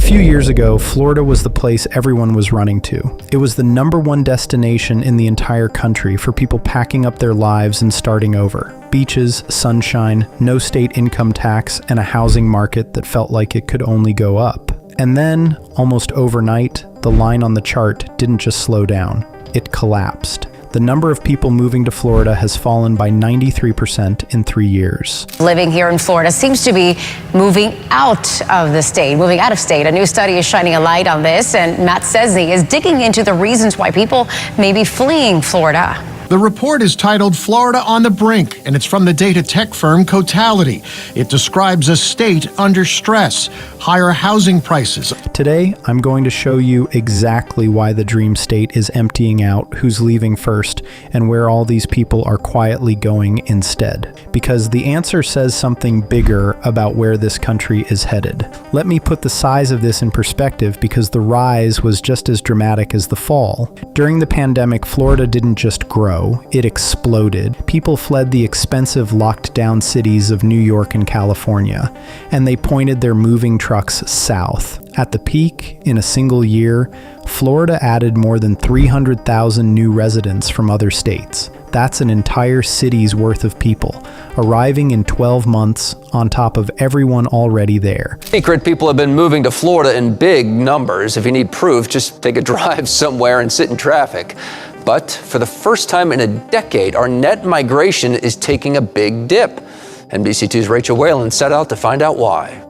few years ago, Florida was the place everyone was running to. It was the #1 destination in the entire country for people packing up their lives and starting over. Beaches, sunshine, no state income tax, and a housing market that felt like it could only go up. And then, almost overnight, the line on the chart didn't just slow down, it collapsed. The number of people moving to Florida has fallen by 93% in 3 years. Living here in Florida seems to be moving out of the state, moving out of state. A new study is shining a light on this, and Matt Cesney is digging into the reasons why people may be fleeing Florida. The report is titled Florida on the Brink, and it's from the data tech firm Cotality. It describes a state under stress, higher housing prices. Today, I'm going to show you exactly why the dream state is emptying out, who's leaving first, and where all these people are quietly going instead. Because the answer says something bigger about where this country is headed. Let me put the size of this in perspective, because the rise was just as dramatic as the fall. During the pandemic, Florida didn't just grow. It exploded. People fled the expensive locked-down cities of New York and California, and they pointed their moving trucks south. At the peak, in a single year, Florida added more than 300,000 new residents from other states. That's an entire city's worth of people, arriving in 12 months on top of everyone already there. Secret, people have been moving to Florida in big numbers. If you need proof, just take a drive somewhere and sit in traffic. But for the first time in a decade, our net migration is taking a big dip. NBC2's Rachel Whalen set out to find out why.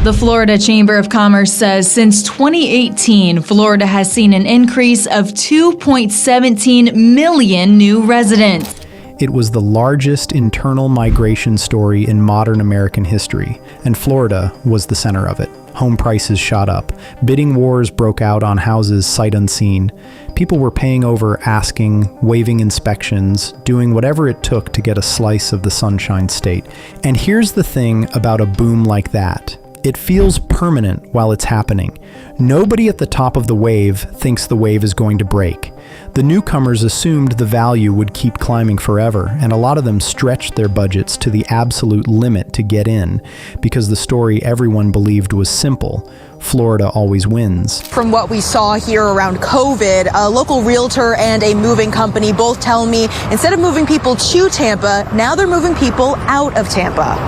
The Florida Chamber of Commerce says since 2018, Florida has seen an increase of 2.17 million new residents. It was the largest internal migration story in modern American history, and Florida was the center of it. Home prices shot up. Bidding wars broke out on houses sight unseen. People were paying over asking, waiving inspections, doing whatever it took to get a slice of the Sunshine State. And here's the thing about a boom like that. It feels permanent while it's happening. Nobody at the top of the wave thinks the wave is going to break. The newcomers assumed the value would keep climbing forever, and a lot of them stretched their budgets to the absolute limit to get in, because the story everyone believed was simple: Florida always wins. From what we saw here around COVID, a local realtor and a moving company both tell me instead of moving people to Tampa, now they're moving people out of Tampa.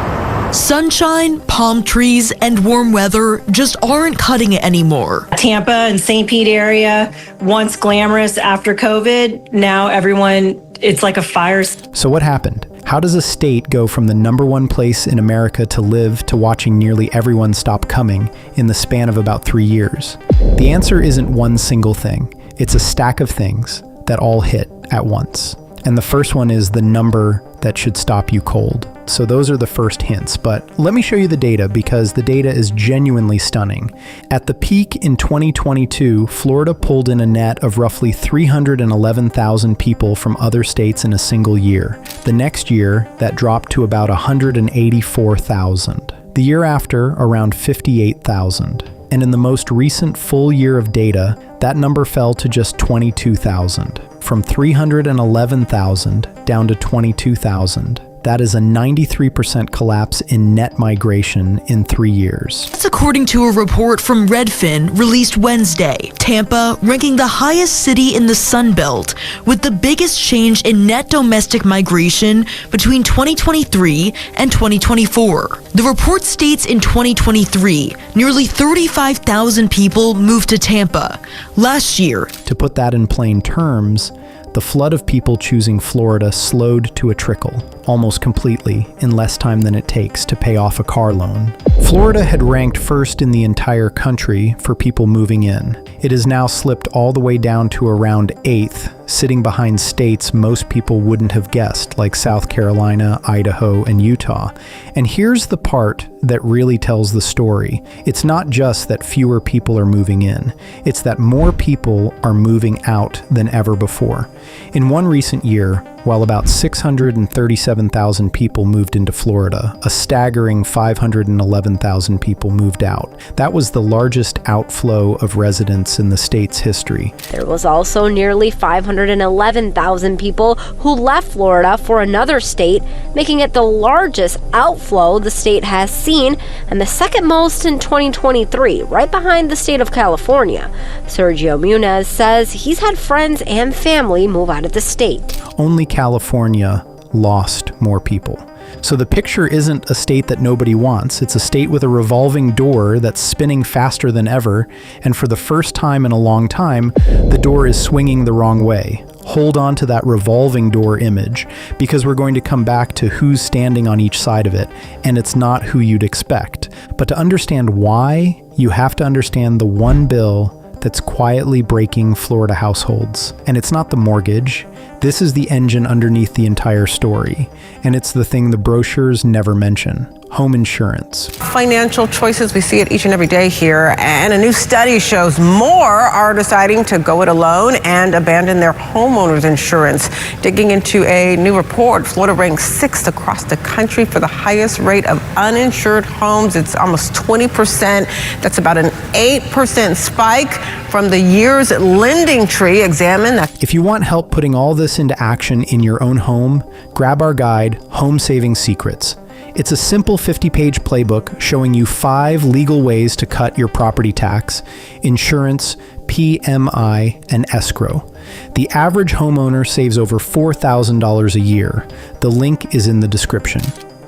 Sunshine, palm trees, and warm weather just aren't cutting it anymore. Tampa and St. Pete area, once glamorous after COVID, now everyone, it's like a fire. So what happened? How does a state go from the #1 place in America to live to watching nearly everyone stop coming in the span of about 3 years? The answer isn't one single thing. It's a stack of things that all hit at once. And the first one is the number that should stop you cold. So those are the first hints, but let me show you the data because the data is genuinely stunning. At the peak in 2022, Florida pulled in a net of roughly 311,000 people from other states in a single year. The next year, that dropped to about 184,000. The year after, around 58,000. And in the most recent full year of data, that number fell to just 22,000. From 311,000 down to 22,000. That is a 93% collapse in net migration in 3 years. That's according to a report from Redfin released Wednesday. Tampa ranking the highest city in the Sun Belt, with the biggest change in net domestic migration between 2023 and 2024. The report states in 2023, nearly 35,000 people moved to Tampa. Last year, to put that in plain terms, the flood of people choosing Florida slowed to a trickle, almost completely, in less time than it takes to pay off a car loan. Florida had ranked first in the entire country for people moving in. It has now slipped all the way down to around 8th, sitting behind states most people wouldn't have guessed, like South Carolina, Idaho, and Utah. And here's the part that really tells the story. It's not just that fewer people are moving in, it's that more people are moving out than ever before. In one recent year, while about 637,000 people moved into Florida. A staggering 511,000 people moved out. That was the largest outflow of residents in the state's history. There was also nearly 511,000 people who left Florida for another state, making it the largest outflow the state has seen and the second most in 2023, right behind the state of California. Sergio Munez says he's had friends and family move out of the state. Only California lost more people. So the picture isn't a state that nobody wants. It's a state with a revolving door that's spinning faster than ever, and for the first time in a long time, the door is swinging the wrong way. Hold on to that revolving door image, because we're going to come back to who's standing on each side of it, and it's not who you'd expect. But to understand why, you have to understand the one bill that's quietly breaking Florida households. And it's not the mortgage. This is the engine underneath the entire story. And it's the thing the brochures never mention: home insurance. Financial choices, we see it each and every day here, and a new study shows more are deciding to go it alone and abandon their homeowners insurance. Digging into a new report, Florida ranks 6th across the country for the highest rate of uninsured homes. It's almost 20%. That's about an 8% spike from the year's lending tree examine. If you want help putting all this into action in your own home, grab our guide, Home Saving Secrets. It's a simple 50-page playbook showing you 5 legal ways to cut your property tax, insurance, PMI, and escrow. The average homeowner saves over $4,000 a year. The link is in the description.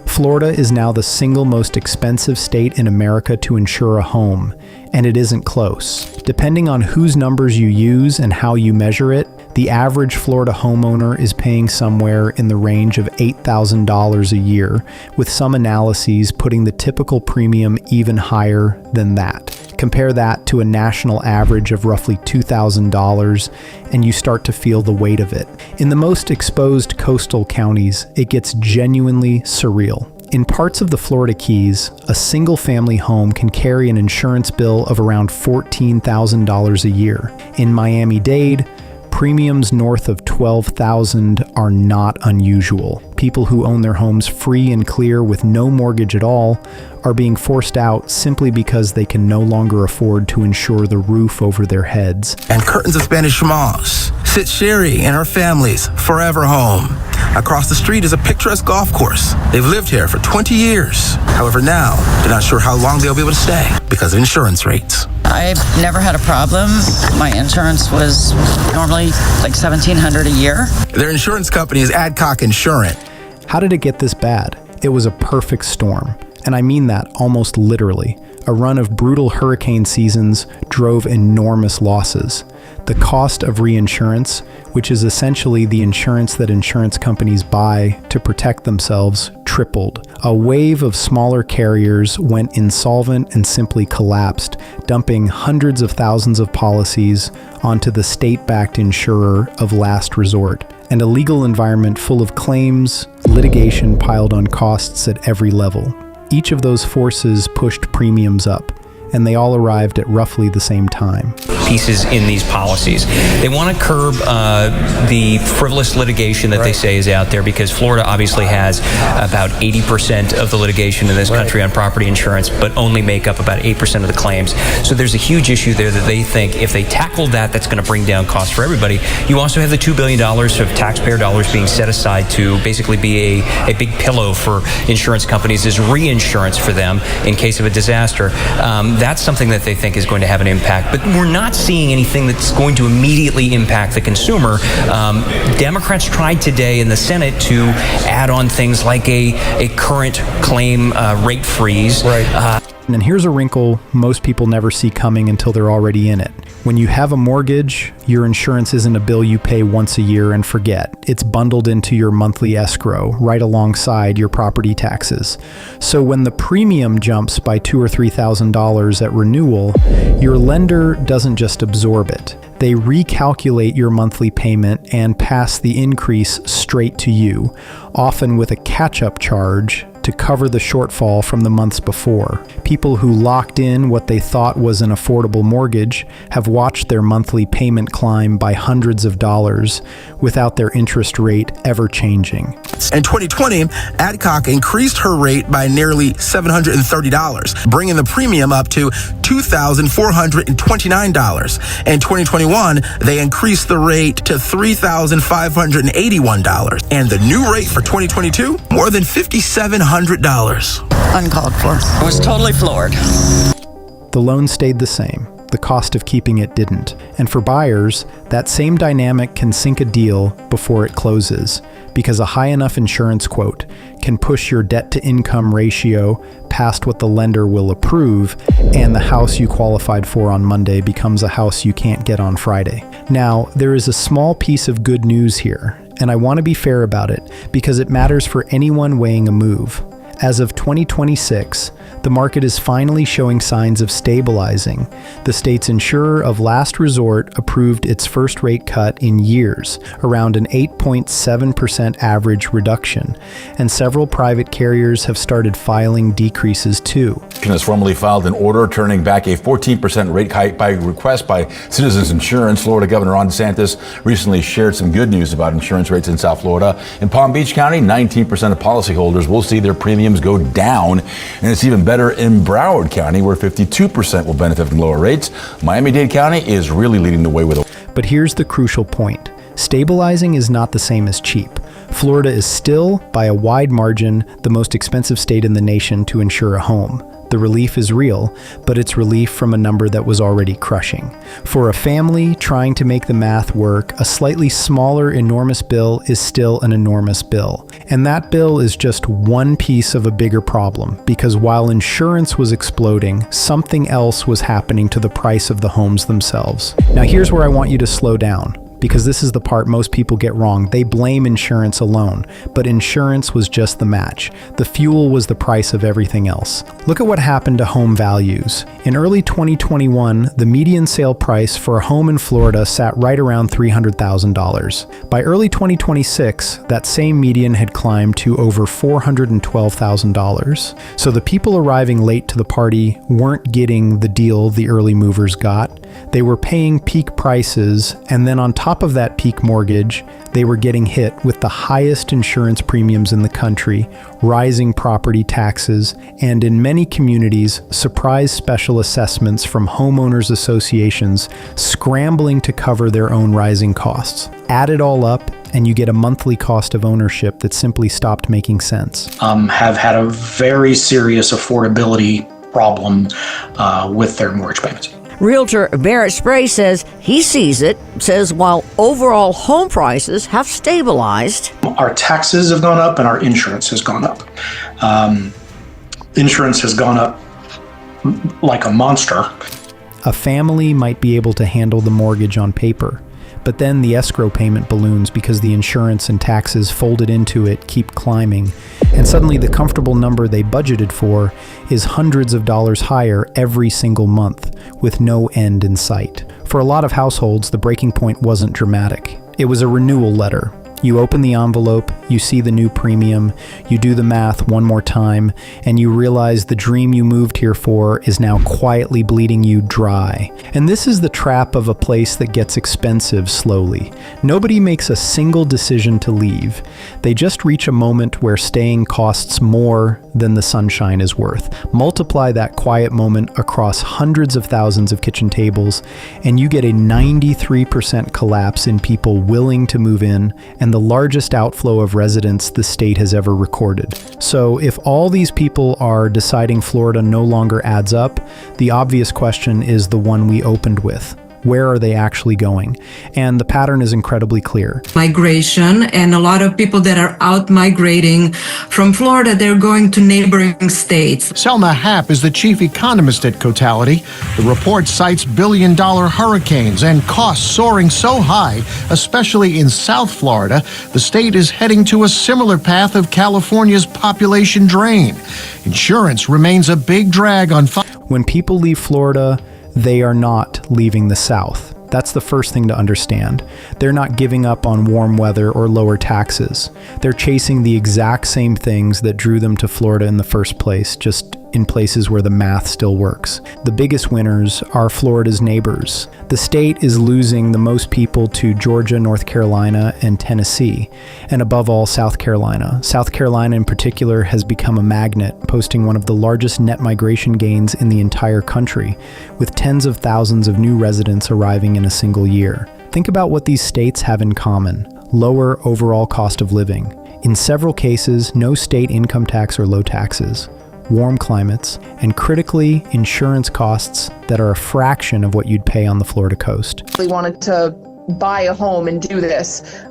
Florida is now the single most expensive state in America to insure a home, and it isn't close. Depending on whose numbers you use and how you measure it, the average Florida homeowner is paying somewhere in the range of $8,000 a year, with some analyses putting the typical premium even higher than that. Compare that to a national average of roughly $2,000, and you start to feel the weight of it. In the most exposed coastal counties, it gets genuinely surreal. In parts of the Florida Keys, a single-family home can carry an insurance bill of around $14,000 a year. In Miami-Dade, premiums north of $12,000 are not unusual. People who own their homes free and clear with no mortgage at all are being forced out simply because they can no longer afford to insure the roof over their heads. And curtains of Spanish schmaltz. Sit Sherry and her family's forever home. Across the street is a picturesque golf course. They've lived here for 20 years. However, now they're not sure how long they'll be able to stay because of insurance rates. I've never had a problem. My insurance was normally like $1,700 a year. Their insurance company is Adcock Insurance. How did it get this bad? It was a perfect storm. And I mean that almost literally. A run of brutal hurricane seasons drove enormous losses. The cost of reinsurance, which is essentially the insurance that insurance companies buy to protect themselves, tripled. A wave of smaller carriers went insolvent and simply collapsed, dumping hundreds of thousands of policies onto the state-backed insurer of last resort. And a legal environment full of claims, litigation piled on costs at every level. Each of those forces pushed premiums up, and they all arrived at roughly the same time. Pieces in these policies. They want to curb the frivolous litigation that they say is out there, because Florida obviously has about 80% of the litigation in this country on property insurance, but only make up about 8% of the claims. So there's a huge issue there that they think if they tackle that, that's going to bring down costs for everybody. You also have the $2 billion of taxpayer dollars being set aside to basically be a big pillow for insurance companies as reinsurance for them in case of a disaster. That's something that they think is going to have an impact. But we're not seeing anything that's going to immediately impact the consumer. Democrats tried today in the Senate to add on things like a current claim rate freeze. And here's a wrinkle most people never see coming until they're already in it. When you have a mortgage, your insurance isn't a bill you pay once a year and forget. It's bundled into your monthly escrow right alongside your property taxes. So when the premium jumps by $2,000 or $3,000 at renewal, your lender doesn't just absorb it. They recalculate your monthly payment and pass the increase straight to you, often with a catch-up charge to cover the shortfall from the months before. People who locked in what they thought was an affordable mortgage have watched their monthly payment climb by hundreds of dollars without their interest rate ever changing. In 2020, Adcock increased her rate by nearly $730, bringing the premium up to $2,429. In 2021, they increased the rate to $3,581. And the new rate for 2022, more than $5,700. Uncalled for. I was totally floored. The loan stayed the same. The cost of keeping it didn't. And for buyers, that same dynamic can sink a deal before it closes, because a high enough insurance quote can push your debt-to-income ratio past what the lender will approve, and the house you qualified for on Monday becomes a house you can't get on Friday. Now, there is a small piece of good news here, and I want to be fair about it because it matters for anyone weighing a move. As of 2026, the market is finally showing signs of stabilizing. The state's insurer of last resort approved its first rate cut in years, around an 8.7% average reduction, and several private carriers have started filing decreases too. Has formally filed an order turning back a 14% rate hike by request by Citizens Insurance. Florida Governor Ron DeSantis recently shared some good news about insurance rates in South Florida. In Palm Beach County, 19% of policyholders will see their premiums go down, and it's even better in Broward County, where 52% will benefit from lower rates. Miami-Dade County is really leading the way with. But here's the crucial point. Stabilizing is not the same as cheap. Florida is still, by a wide margin, the most expensive state in the nation to insure a home. The relief is real, but it's relief from a number that was already crushing. For a family trying to make the math work, a slightly smaller enormous bill is still an enormous bill. And that bill is just one piece of a bigger problem, because while insurance was exploding, something else was happening to the price of the homes themselves. Now here's where I want you to slow down, because this is the part most people get wrong. They blame insurance alone, but insurance was just the match. The fuel was the price of everything else. Look at what happened to home values. In early 2021, the median sale price for a home in Florida sat right around $300,000. By early 2026, that same median had climbed to over $412,000. So the people arriving late to the party weren't getting the deal the early movers got. They were paying peak prices, and then on top of that peak mortgage, they were getting hit with the highest insurance premiums in the country, rising property taxes, and in many communities, surprise special assessments from homeowners associations scrambling to cover their own rising costs. Add it all up, and you get a monthly cost of ownership that simply stopped making sense. Have had a very serious affordability problem with their mortgage payments. Realtor Barrett Spray says he sees it, says while overall home prices have stabilized. Our taxes have gone up and our insurance has gone up. Insurance has gone up like a monster. A family might be able to handle the mortgage on paper, but then the escrow payment balloons because the insurance and taxes folded into it keep climbing, and suddenly the comfortable number they budgeted for is hundreds of dollars higher every single month, with no end in sight. For a lot of households, the breaking point wasn't dramatic. It was a renewal letter. You open the envelope, you see the new premium, you do the math one more time, and you realize the dream you moved here for is now quietly bleeding you dry. And this is the trap of a place that gets expensive slowly. Nobody makes a single decision to leave. They just reach a moment where staying costs more than the sunshine is worth. Multiply that quiet moment across hundreds of thousands of kitchen tables, and you get a 93% collapse in people willing to move in, and the largest outflow of residents the state has ever recorded. So if all these people are deciding Florida no longer adds up, the obvious question is the one we opened with. Where are they actually going? And the pattern is incredibly clear. Migration, and a lot of people that are out migrating from Florida, they're going to neighboring states. Selma Happ is the chief economist at Cotality. The report cites billion-dollar hurricanes and costs soaring so high, especially in South Florida, the state is heading to a similar path of California's population drain. Insurance remains a big drag on. When people leave Florida, they are not leaving the South. That's the first thing to understand. They're not giving up on warm weather or lower taxes. They're chasing the exact same things that drew them to Florida in the first place, just in places where the math still works. The biggest winners are Florida's neighbors. The state is losing the most people to Georgia, North Carolina, and Tennessee, and above all, South Carolina. South Carolina in particular has become a magnet, posting one of the largest net migration gains in the entire country, with tens of thousands of new residents arriving in a single year. Think about what these states have in common: lower overall cost of living. In several cases, no state income tax or low taxes, warm climates, and critically, insurance costs that are a fraction of what you'd pay on the Florida coast. We wanted to buy a home and do this.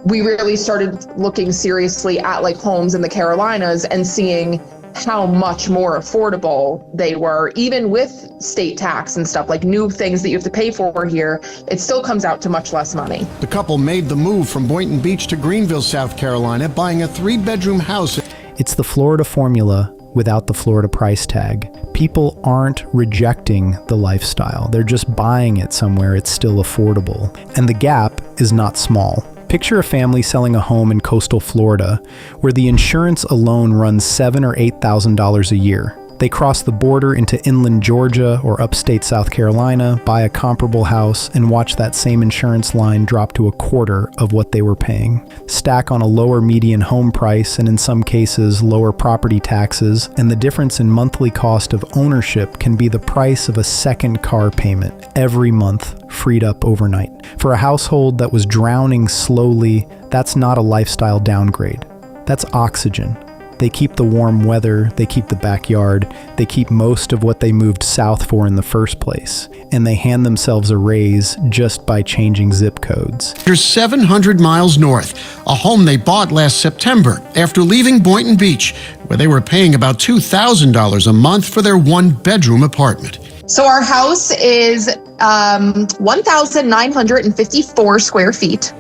We really started looking seriously at like homes in the Carolinas and seeing how much more affordable they were, even with state tax and stuff, like new things that you have to pay for here, it still comes out to much less money. The couple made the move from Boynton Beach to Greenville, South Carolina, buying a 3-bedroom house. It's the Florida formula without the Florida price tag. People aren't rejecting the lifestyle. They're just buying it somewhere it's still affordable. And the gap is not small. Picture a family selling a home in coastal Florida where the insurance alone runs $7,000 or $8,000 a year. They cross the border into inland Georgia or upstate South Carolina, buy a comparable house, and watch that same insurance line drop to a quarter of what they were paying. Stack on a lower median home price and in some cases lower property taxes, and the difference in monthly cost of ownership can be the price of a second car payment every month, freed up overnight. For a household that was drowning slowly, that's not a lifestyle downgrade. That's oxygen. They keep the warm weather, they keep the backyard, they keep most of what they moved south for in the first place, and they hand themselves a raise just by changing zip codes. They're 700 miles north, a home they bought last September after leaving Boynton Beach, where they were paying about $2,000 a month for their 1-bedroom apartment. So our house is 1,954 square feet.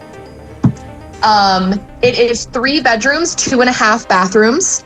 It is 3 bedrooms, 2.5 bathrooms.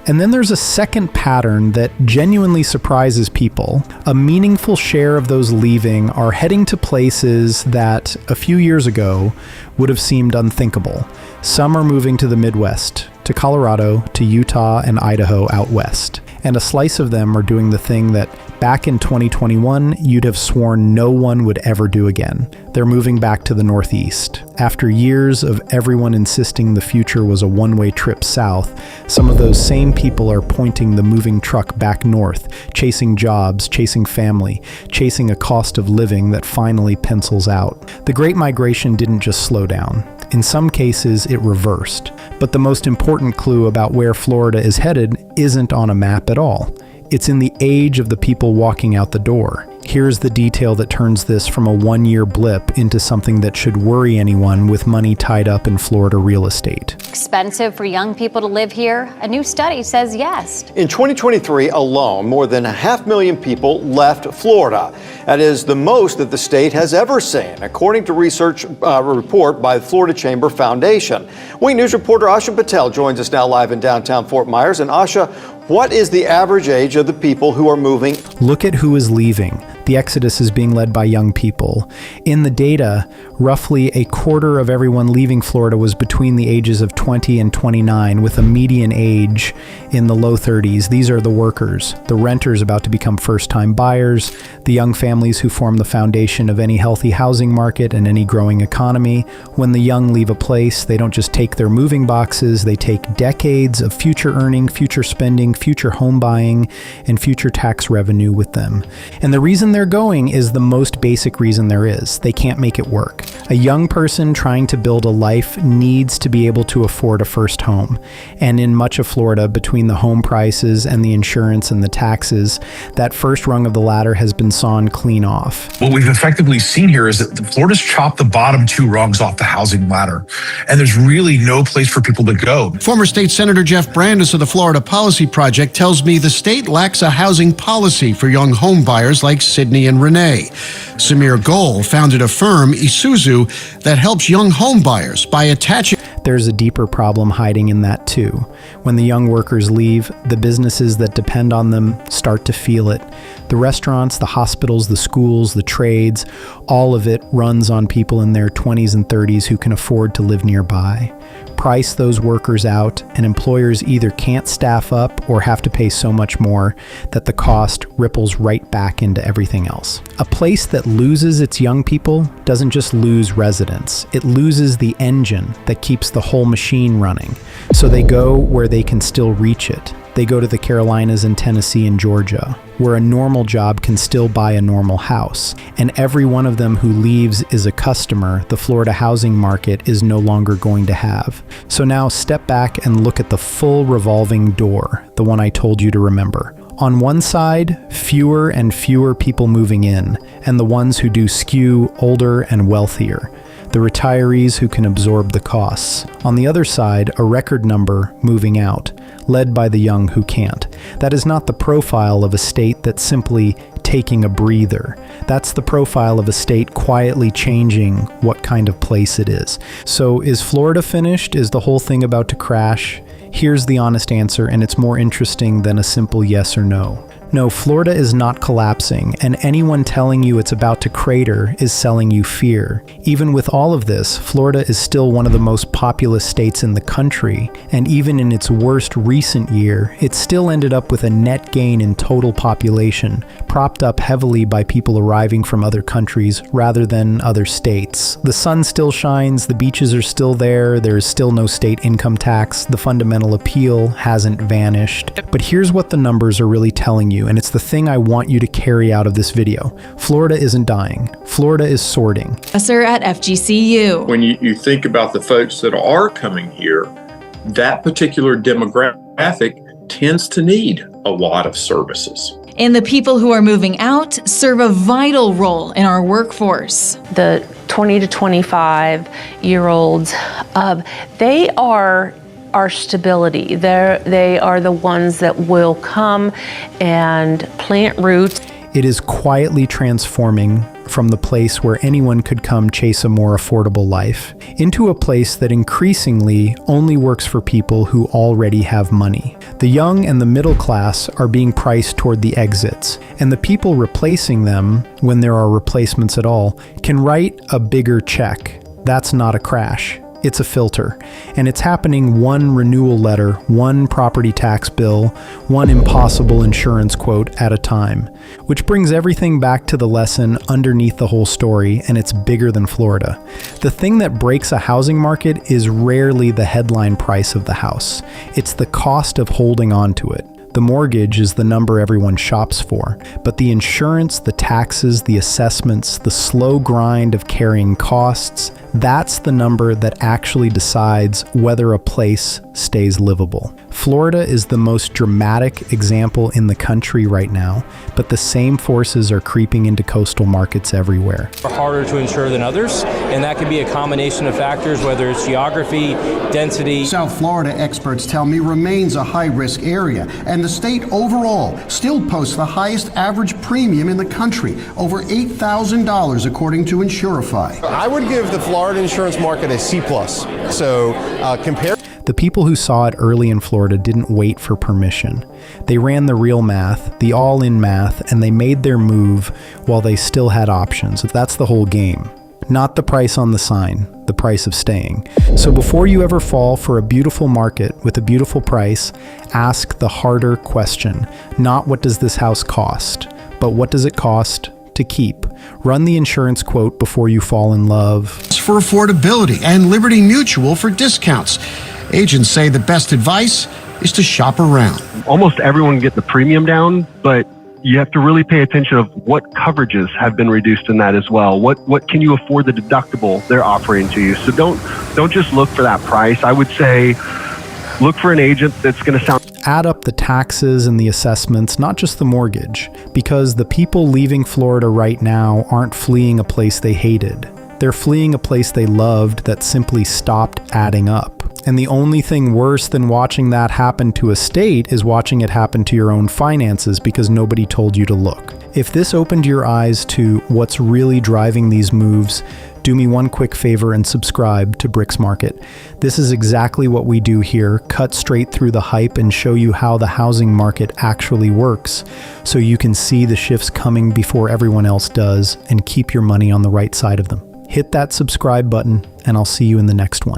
And then there's a second pattern that genuinely surprises people. A meaningful share of those leaving are heading to places that a few years ago would have seemed unthinkable. Some are moving to the Midwest, to Colorado, to Utah, and Idaho out west. And a slice of them are doing the thing that back in 2021, you'd have sworn no one would ever do again. They're moving back to the Northeast. After years of everyone insisting the future was a one-way trip south, some of those same people are pointing the moving truck back north, chasing jobs, chasing family, chasing a cost of living that finally pencils out. The Great Migration didn't just slow down. In some cases, it reversed. But the most important clue about where Florida is headed isn't on a map at all. It's in the age of the people walking out the door. Here's the detail that turns this from a one-year blip into something that should worry anyone with money tied up in Florida real estate. Expensive for young people to live here? A new study says yes. In 2023 alone, more than 500,000 people left Florida. That is the most that the state has ever seen, according to research report by the Florida Chamber Foundation. Wing News reporter Asha Patel joins us now live in downtown Fort Myers. And Asha, what is the average age of the people who are moving? Look at who is leaving. The exodus is being led by young people. In the data, roughly a quarter of everyone leaving Florida was between the ages of 20 and 29, with a median age in the low 30s. These are the workers, the renters about to become first-time buyers, the young families who form the foundation of any healthy housing market and any growing economy. When the young leave a place, they don't just take their moving boxes, they take decades of future earning, future spending, future home buying, and future tax revenue with them. And the reason they're going is the most basic reason there is. They can't make it work. A young person trying to build a life needs to be able to afford a first home. And in much of Florida, between the home prices and the insurance and the taxes, that first rung of the ladder has been sawn clean off. What we've effectively seen here is that Florida's chopped the bottom 2 rungs off the housing ladder, and there's really no place for people to go. Former State Senator Jeff Brandes of the Florida Policy Project tells me the state lacks a housing policy for young home buyers like Sydney and Renee. Samir Goel founded a firm, Isuzu, that helps young home buyers by attaching. There's a deeper problem hiding in that too. When the young workers leave, the businesses that depend on them start to feel it. The restaurants, the hospitals, the schools, the trades, all of it runs on people in their 20s and 30s who can afford to live nearby. Price those workers out, and employers either can't staff up or have to pay so much more that the cost ripples right back into everything else. A place that loses its young people doesn't just lose residents, it loses the engine that keeps the whole machine running. So they go where they can still reach it. They go to the Carolinas and Tennessee and Georgia, where a normal job can still buy a normal house. And every one of them who leaves is a customer the Florida housing market is no longer going to have. So now step back and look at the full revolving door, the one I told you to remember. On one side, fewer and fewer people moving in, and the ones who do skew older and wealthier. The retirees who can absorb the costs. On the other side, a record number moving out, led by the young who can't. That is not the profile of a state that's simply taking a breather. That's the profile of a state quietly changing what kind of place it is. So is Florida finished? Is the whole thing about to crash? Here's the honest answer, and it's more interesting than a simple yes or no. No, Florida is not collapsing, and anyone telling you it's about to crater is selling you fear. Even with all of this, Florida is still one of the most populous states in the country, and even in its worst recent year, it still ended up with a net gain in total population, propped up heavily by people arriving from other countries rather than other states. The sun still shines, the beaches are still there is still no state income tax, the fundamental appeal hasn't vanished. But here's what the numbers are really telling you, and it's the thing I want you to carry out of this video. Florida isn't dying. Florida is sorting. Professor at FGCU. When you think about the folks that are coming here, that particular demographic tends to need a lot of services. And the people who are moving out serve a vital role in our workforce. The 20 to 25-year-olds, they are our stability. They are the ones that will come and plant roots. It is quietly transforming from the place where anyone could come chase a more affordable life into a place that increasingly only works for people who already have money. The young and the middle class are being priced toward the exits, and the people replacing them, when there are replacements at all, can write a bigger check. That's not a crash. It's a filter, and it's happening one renewal letter, one property tax bill, one impossible insurance quote at a time, which brings everything back to the lesson underneath the whole story, and it's bigger than Florida. The thing that breaks a housing market is rarely the headline price of the house. It's the cost of holding on to it. The mortgage is the number everyone shops for, but the insurance, the taxes, the assessments, the slow grind of carrying costs, that's the number that actually decides whether a place stays livable. Florida is the most dramatic example in the country right now, but the same forces are creeping into coastal markets everywhere. Harder to insure than others, and that can be a combination of factors, whether it's geography, density. South Florida, experts tell me, remains a high-risk area, and the state overall still posts the highest average premium in the country, over $8,000 according to Insurify. I would give the Florida insurance market a C+. So compared. The people who saw it early in Florida didn't wait for permission. They ran the real math, the all-in math, and they made their move while they still had options. That's the whole game. Not the price on the sign, the price of staying. So before you ever fall for a beautiful market with a beautiful price, ask the harder question. Not what does this house cost, but what does it cost to keep? Run the insurance quote before you fall in love. For affordability and Liberty Mutual for discounts. Agents say the best advice is to shop around. Almost everyone can get the premium down, but you have to really pay attention of what coverages have been reduced in that as well. What can you afford the deductible they're offering to you? So don't just look for that price. I would say look for an agent that's going to sound. Add up the taxes and the assessments, not just the mortgage, because the people leaving Florida right now aren't fleeing a place they hated. They're fleeing a place they loved that simply stopped adding up. And the only thing worse than watching that happen to a state is watching it happen to your own finances because nobody told you to look. If this opened your eyes to what's really driving these moves, do me one quick favor and subscribe to Bricks Market. This is exactly what we do here, cut straight through the hype and show you how the housing market actually works, so you can see the shifts coming before everyone else does and keep your money on the right side of them. Hit that subscribe button, and I'll see you in the next one.